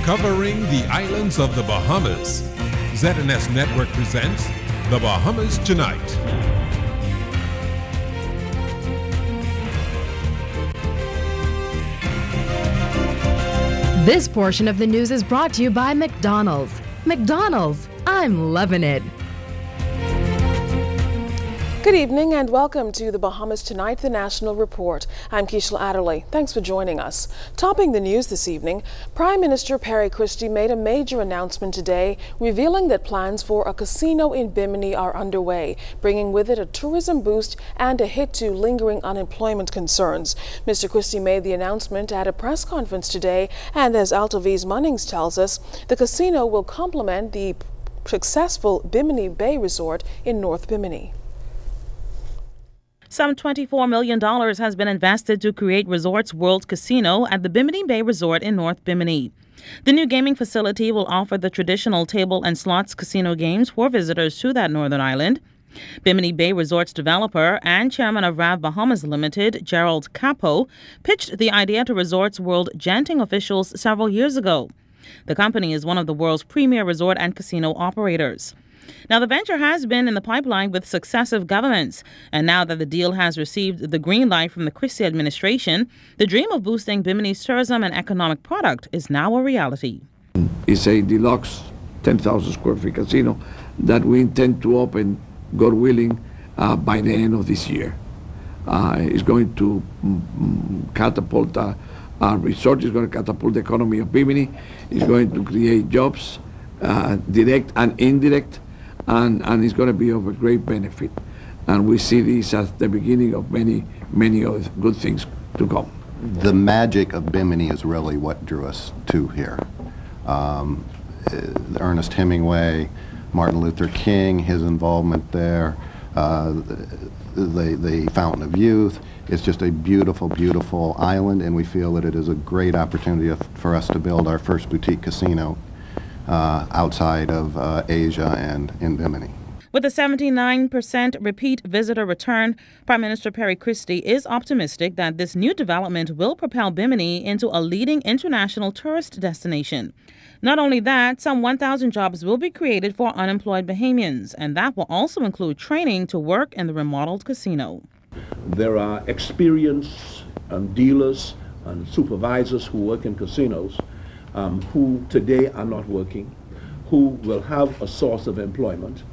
covering the islands of the Bahamas. ZNS Network presents The Bahamas Tonight. This portion of the news is brought to you by McDonald's. McDonald's, I'm loving it. Good evening and welcome to The Bahamas Tonight, the National Report. I'm Keishla Adderley. Thanks for joining us. Topping the news this evening, Prime Minister Perry Christie made a major announcement today, revealing that plans for a casino in Bimini are underway, bringing with it a tourism boost and a hit to lingering unemployment concerns. Mr. Christie made the announcement at a press conference today, and as Altovise Munnings tells us, the casino will complement the successful Bimini Bay Resort in North Bimini. Some $24 million has been invested to create Resorts World Casino at the Bimini Bay Resort in North Bimini. The new gaming facility will offer the traditional table and slots casino games for visitors to that northern island. Bimini Bay Resorts developer and chairman of RAV Bahamas Limited, Gerald Capo, pitched the idea to Resorts World Genting officials several years ago. The company is one of the world's premier resort and casino operators. Now, the venture has been in the pipeline with successive governments, and now that the deal has received the green light from the Christie administration, the dream of boosting Bimini's tourism and economic product is now a reality. It's a deluxe 10,000 square feet casino that we intend to open, God willing, by the end of this year. It's going to catapult our resort, is going to catapult the economy of Bimini, it's going to create jobs, direct and indirect, and it's going to be of a great benefit. And we see this as the beginning of many other good things to come. The magic of Bimini is really what drew us to here. Ernest Hemingway, Martin Luther King, his involvement there, the Fountain of Youth. It's just a beautiful, beautiful island, and we feel that it is a great opportunity for us to build our first boutique casino outside of Asia and in Bimini. With a 79% repeat visitor return, Prime Minister Perry Christie is optimistic that this new development will propel Bimini into a leading international tourist destination. Not only that, some 1,000 jobs will be created for unemployed Bahamians, and that will also include training to work in the remodeled casino. There are experienced dealers and supervisors who work in casinos who today are not working, who will have a source of employment.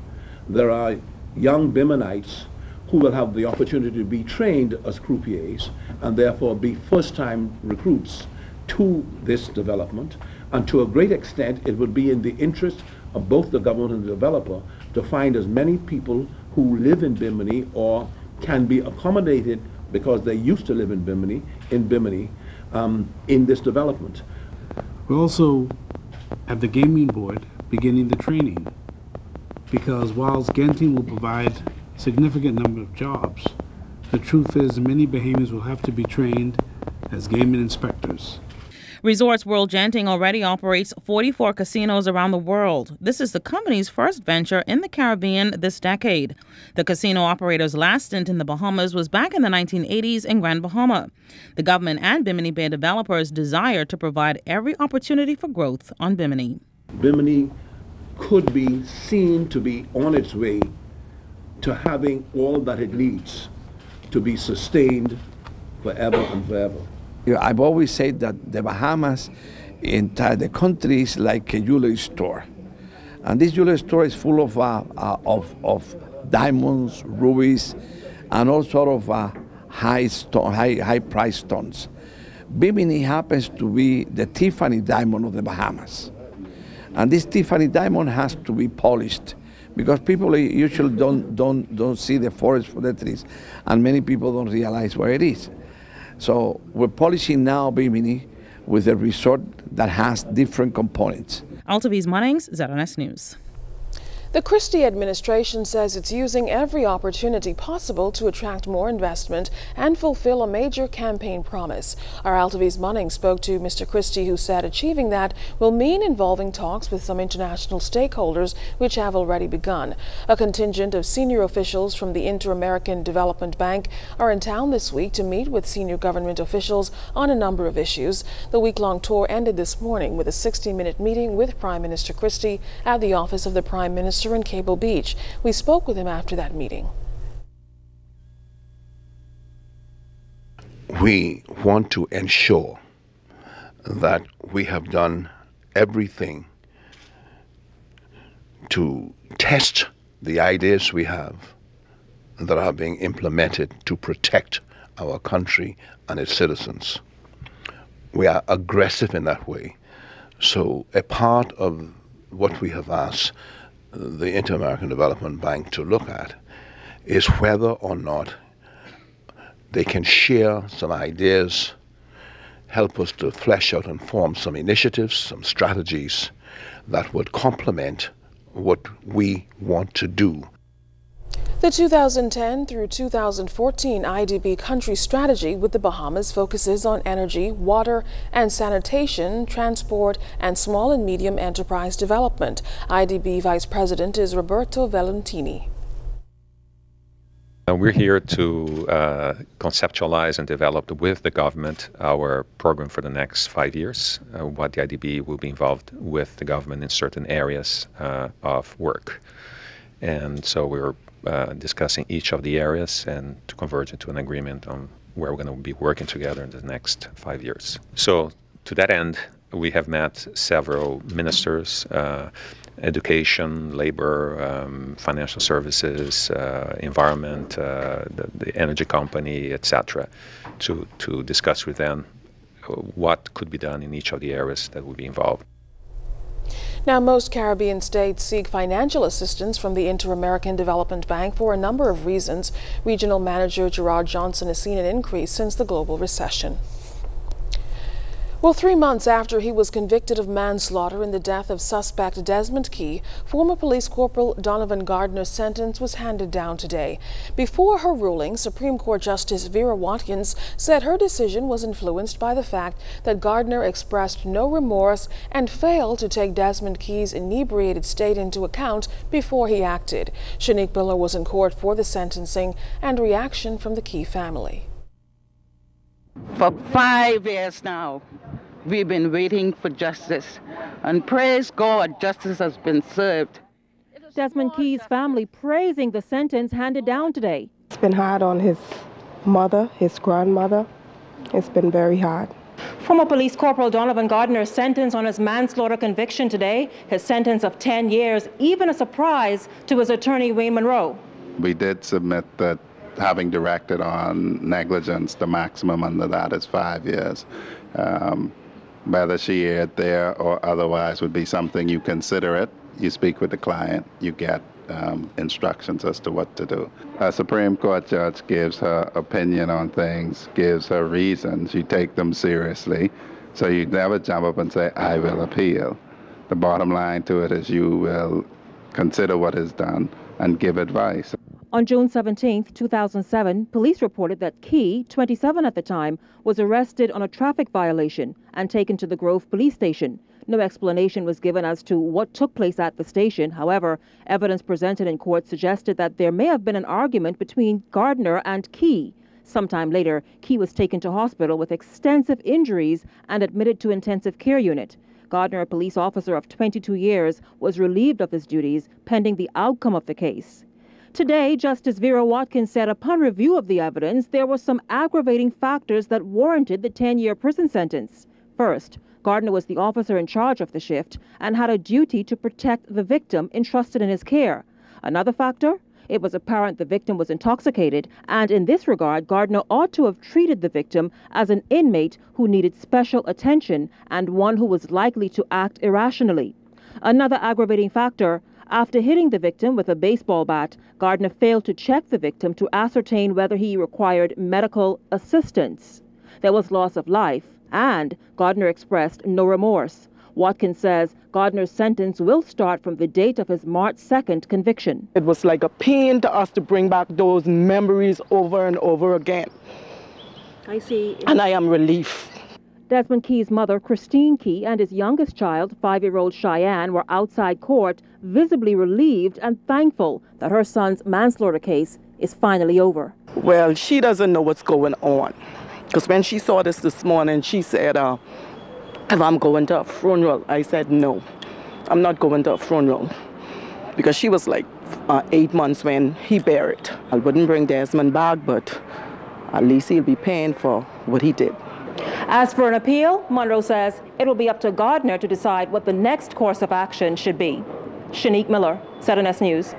There are young Biminites who will have the opportunity to be trained as croupiers and therefore be first-time recruits to this development. And to a great extent, it would be in the interest of both the government and the developer to find as many people who live in Bimini or can be accommodated because they used to live in Bimini, in this development. We're also, at the gaming board, beginning the training, because whilst Genting will provide a significant number of jobs, the truth is many Bahamians will have to be trained as gaming inspectors. Resorts World Genting already operates 44 casinos around the world. This is the company's first venture in the Caribbean this decade. The casino operator's last stint in the Bahamas was back in the 1980s in Grand Bahama. The government and Bimini Bay developers desire to provide every opportunity for growth on Bimini. Bimini could be seen to be on its way to having all that it needs to be sustained forever and forever. I've always said that the Bahamas, entire the country, is like a jewelry store, and this jewelry store is full of diamonds, rubies, and all sort of high price stones. Bimini happens to be the Tiffany diamond of the Bahamas, and this Tiffany diamond has to be polished because people usually don't see the forest for the trees, and many people don't realize where it is. So we're polishing now Bimini with a resort that has different components. Altovise Munnings, ZNS News. The Christie administration says it's using every opportunity possible to attract more investment and fulfill a major campaign promise. Our Altavi's Munning spoke to Mr. Christie, who said achieving that will mean involving talks with some international stakeholders, which have already begun. A contingent of senior officials from the Inter-American Development Bank are in town this week to meet with senior government officials on a number of issues. The week-long tour ended this morning with a 60-minute meeting with Prime Minister Christie at the office of the Prime Minister in Cable Beach. We spoke with him after that meeting. We want to ensure that we have done everything to test the ideas we have that are being implemented to protect our country and its citizens. We are aggressive in that way. So a part of what we have asked the Inter-American Development Bank to look at is whether or not they can share some ideas, help us to flesh out and form some initiatives, some strategies that would complement what we want to do. The 2010 through 2014 IDB country strategy with the Bahamas focuses on energy, water and sanitation, transport and small and medium enterprise development. IDB Vice President is Roberto Valentini. We're here to conceptualize and develop with the government our program for the next 5 years, what the IDB will be involved with the government in certain areas of work. And so we're discussing each of the areas and to converge into an agreement on where we're going to be working together in the next 5 years. So to that end, we have met several ministers, education, labor, financial services, environment, the energy company, etc., to discuss with them what could be done in each of the areas that will be involved. Now, most Caribbean states seek financial assistance from the Inter-American Development Bank for a number of reasons. Regional Manager Gerard Johnson has seen an increase since the global recession. Well, 3 months after he was convicted of manslaughter in the death of suspect Desmond Key, former Police Corporal Donovan Gardner's sentence was handed down today. Before her ruling, Supreme Court Justice Vera Watkins said her decision was influenced by the fact that Gardner expressed no remorse and failed to take Desmond Key's inebriated state into account before he acted. Shanique Miller was in court for the sentencing and reaction from the Key family. For 5 years now, we've been waiting for justice, and praise God, justice has been served. Desmond Key's family praising the sentence handed down today. It's been hard on his mother, his grandmother. It's been very hard. Former Police Corporal Donovan Gardner's sentence on his manslaughter conviction today, his sentence of 10 years, even a surprise to his attorney Wayne Monroe. We did submit that having directed on negligence, the maximum under that is 5 years. Whether she erred there or otherwise would be something you consider it. You speak with the client, you get instructions as to what to do. A Supreme Court judge gives her opinion on things, gives her reasons, you take them seriously. So you never jump up and say, I will appeal. The bottom line to it is you will consider what is done and give advice. On June 17, 2007, police reported that Key, 27 at the time, was arrested on a traffic violation and taken to the Grove Police Station. No explanation was given as to what took place at the station. However, evidence presented in court suggested that there may have been an argument between Gardner and Key. Sometime later, Key was taken to hospital with extensive injuries and admitted to intensive care unit. Gardner, a police officer of 22 years, was relieved of his duties pending the outcome of the case. Today, Justice Vera Watkins said upon review of the evidence, there were some aggravating factors that warranted the 10-year prison sentence. First, Gardner was the officer in charge of the shift and had a duty to protect the victim entrusted in his care. Another factor? It was apparent the victim was intoxicated, and in this regard, Gardner ought to have treated the victim as an inmate who needed special attention and one who was likely to act irrationally. Another aggravating factor: after hitting the victim with a baseball bat, Gardner failed to check the victim to ascertain whether he required medical assistance. There was loss of life, and Gardner expressed no remorse. Watkins says Gardner's sentence will start from the date of his March 2nd conviction. It was like a pain to us to bring back those memories over and over again. I see. And I am relieved. Desmond Key's mother, Christine Key, and his youngest child, 5-year-old Cheyenne, were outside court, visibly relieved and thankful that her son's manslaughter case is finally over. Well, she doesn't know what's going on. Because when she saw this morning, she said, if I'm going to a funeral, I said, no, I'm not going to a funeral. Because she was like 8 months when he buried. I wouldn't bring Desmond back, but at least he'll be paying for what he did. As for an appeal, Monroe says it will be up to Gardner to decide what the next course of action should be. Shanique Miller, ZNS News.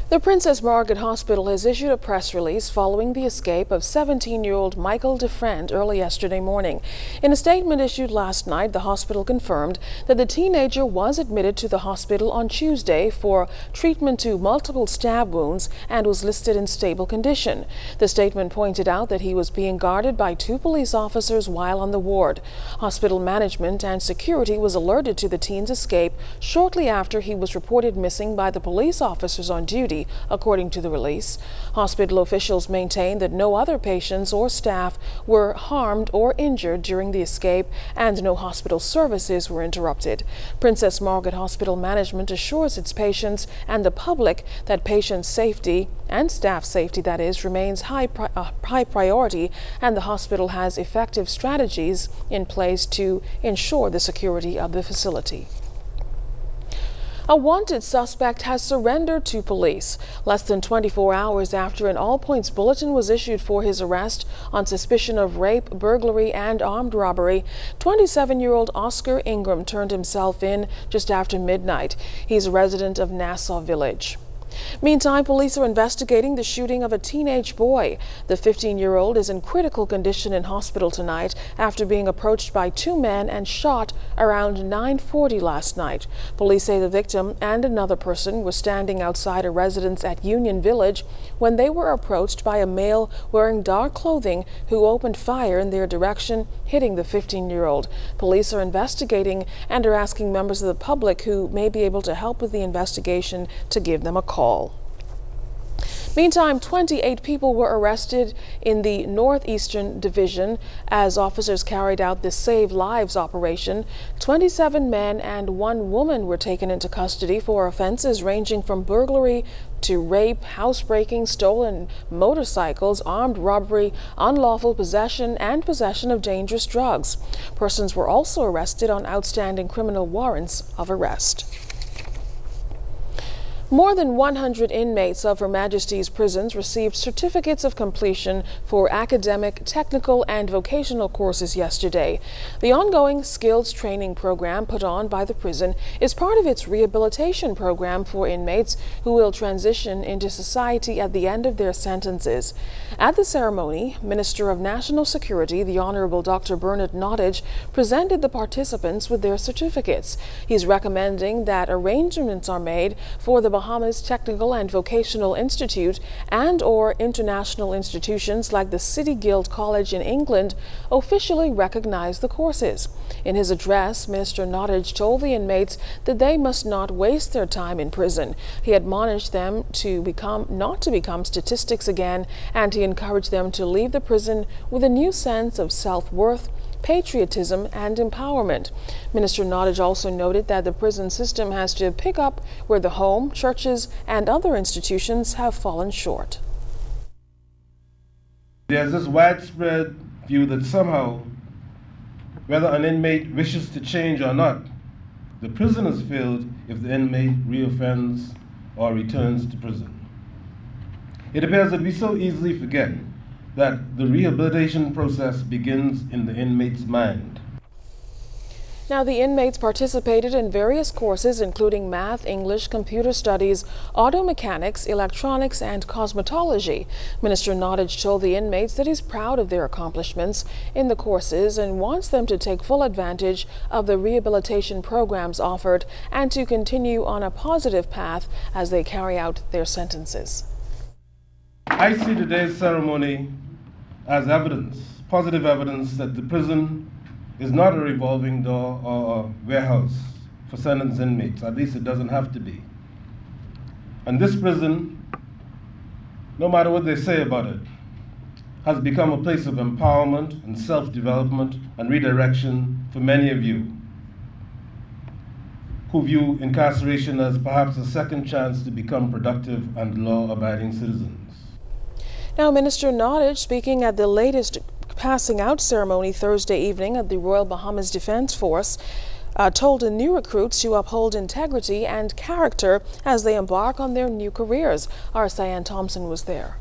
The Princess Margaret Hospital has issued a press release following the escape of 17-year-old Michael DeFriend early yesterday morning. In a statement issued last night, the hospital confirmed that the teenager was admitted to the hospital on Tuesday for treatment to multiple stab wounds and was listed in stable condition. The statement pointed out that he was being guarded by 2 police officers while on the ward. Hospital management and security was alerted to the teen's escape shortly after he was reported missing by the police officers on duty. According to the release, hospital officials maintain that no other patients or staff were harmed or injured during the escape and no hospital services were interrupted. Princess Margaret Hospital management assures its patients and the public that patient safety and staff safety, that is, remains high priority, and the hospital has effective strategies in place to ensure the security of the facility. A wanted suspect has surrendered to police less than 24 hours after an all-points bulletin was issued for his arrest on suspicion of rape, burglary, and armed robbery. 27-year-old Oscar Ingram turned himself in just after midnight. He's a resident of Nassau Village. Meantime, police are investigating the shooting of a teenage boy. The 15-year-old is in critical condition in hospital tonight after being approached by 2 men and shot around 9:40 last night. Police say the victim and another person were standing outside a residence at Union Village when they were approached by a male wearing dark clothing who opened fire in their direction, hitting the 15-year-old. Police are investigating and are asking members of the public who may be able to help with the investigation to give them a call. Meantime, 28 people were arrested in the Northeastern Division as officers carried out the Save Lives operation. 27 men and 1 woman were taken into custody for offenses ranging from burglary to rape, housebreaking, stolen motorcycles, armed robbery, unlawful possession, and possession of dangerous drugs. Persons were also arrested on outstanding criminal warrants of arrest. More than 100 inmates of Her Majesty's prisons received certificates of completion for academic, technical, and vocational courses yesterday. The ongoing skills training program put on by the prison is part of its rehabilitation program for inmates who will transition into society at the end of their sentences. At the ceremony, Minister of National Security, the Honorable Dr. Bernard Nottage, presented the participants with their certificates. He's recommending that arrangements are made for the Bahamas Technical and Vocational Institute and/or international institutions like the City Guild College in England officially recognize the courses. In his address, Minister Nottage told the inmates that they must not waste their time in prison. He admonished them not to become statistics again, and he encouraged them to leave the prison with a new sense of self-worth, patriotism, and empowerment. Minister Nottage also noted that the prison system has to pick up where the home, churches, and other institutions have fallen short. There's this widespread view that somehow, whether an inmate wishes to change or not, the prison is filled if the inmate reoffends or returns to prison. It appears that we so easily forget that the rehabilitation process begins in the inmate's mind. Now, the inmates participated in various courses including math, English, computer studies, auto mechanics, electronics, and cosmetology. Minister Nottage told the inmates that he's proud of their accomplishments in the courses and wants them to take full advantage of the rehabilitation programs offered and to continue on a positive path as they carry out their sentences. I see today's ceremony as evidence, positive evidence, that the prison is not a revolving door or a warehouse for sentenced inmates. At least it doesn't have to be. And this prison, no matter what they say about it, has become a place of empowerment and self-development and redirection for many of you who view incarceration as perhaps a second chance to become productive and law-abiding citizens. Now, Minister Nottage, speaking at the latest passing out ceremony Thursday evening at the Royal Bahamas Defense Force, told the new recruits to uphold integrity and character as they embark on their new careers. Our Cyan Thompson was there.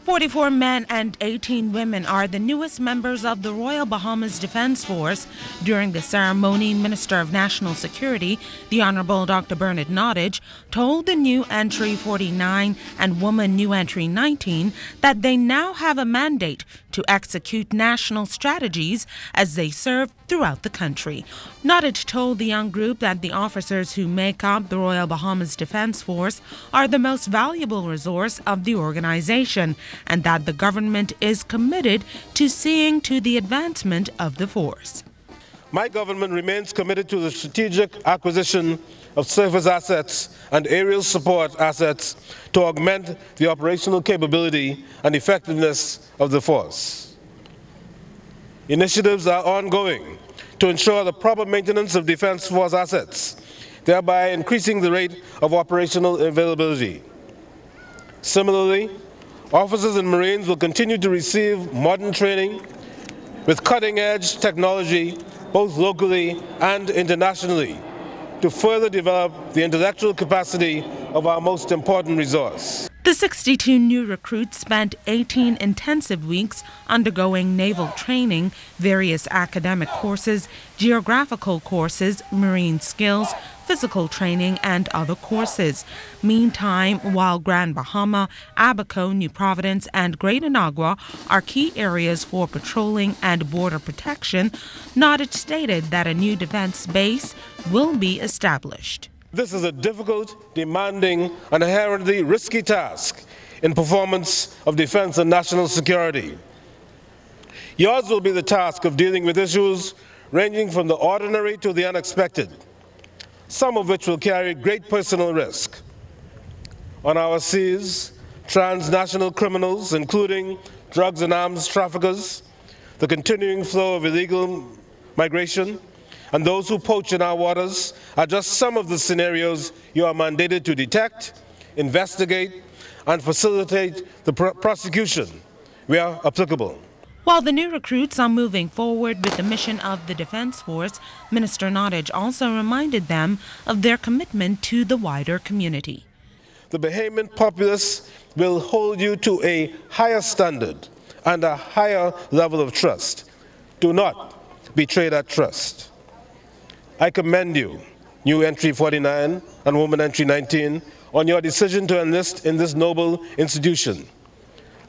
44 men and 18 women are the newest members of the Royal Bahamas Defense Force. During the ceremony, Minister of National Security, the Honorable Dr. Bernard Nottage, told the new entry 49 and woman new entry 19 that they now have a mandate to execute national strategies as they serve throughout the country. Nottage told the young group that the officers who make up the Royal Bahamas Defense Force are the most valuable resource of the organization, and that the government is committed to seeing to the advancement of the force. My government remains committed to the strategic acquisition of surface assets and aerial support assets to augment the operational capability and effectiveness of the force. Initiatives are ongoing to ensure the proper maintenance of Defense Force assets, thereby increasing the rate of operational availability. Similarly, officers and Marines will continue to receive modern training with cutting-edge technology, both locally and internationally, to further develop the intellectual capacity of our most important resource. The 62 new recruits spent 18 intensive weeks undergoing naval training, various academic courses, geographical courses, marine skills, physical training, and other courses. Meantime, while Grand Bahama, Abaco, New Providence, and Great Inagua are key areas for patrolling and border protection, Nottage stated that a new defense base will be established. This is a difficult, demanding, and inherently risky task in performance of defense and national security. Yours will be the task of dealing with issues ranging from the ordinary to the unexpected, some of which will carry great personal risk. On our seas, transnational criminals, including drugs and arms traffickers, the continuing flow of illegal migration, and those who poach in our waters are just some of the scenarios you are mandated to detect, investigate, and facilitate the prosecution where applicable. While the new recruits are moving forward with the mission of the Defense Force, Minister Nottage also reminded them of their commitment to the wider community. The Bahamian populace will hold you to a higher standard and a higher level of trust. Do not betray that trust. I commend you, new entry 49 and woman entry 19, on your decision to enlist in this noble institution.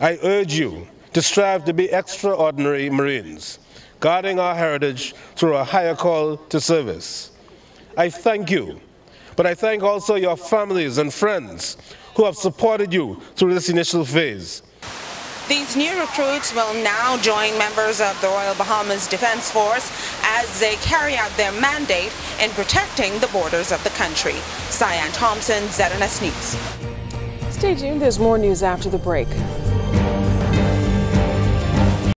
I urge you to strive to be extraordinary Marines, guarding our heritage through a higher call to service. I thank you, but I thank also your families and friends who have supported you through this initial phase. These new recruits will now join members of the Royal Bahamas Defense Force as they carry out their mandate in protecting the borders of the country. Cyan Thompson, ZNS News. Stay tuned, there's more news after the break.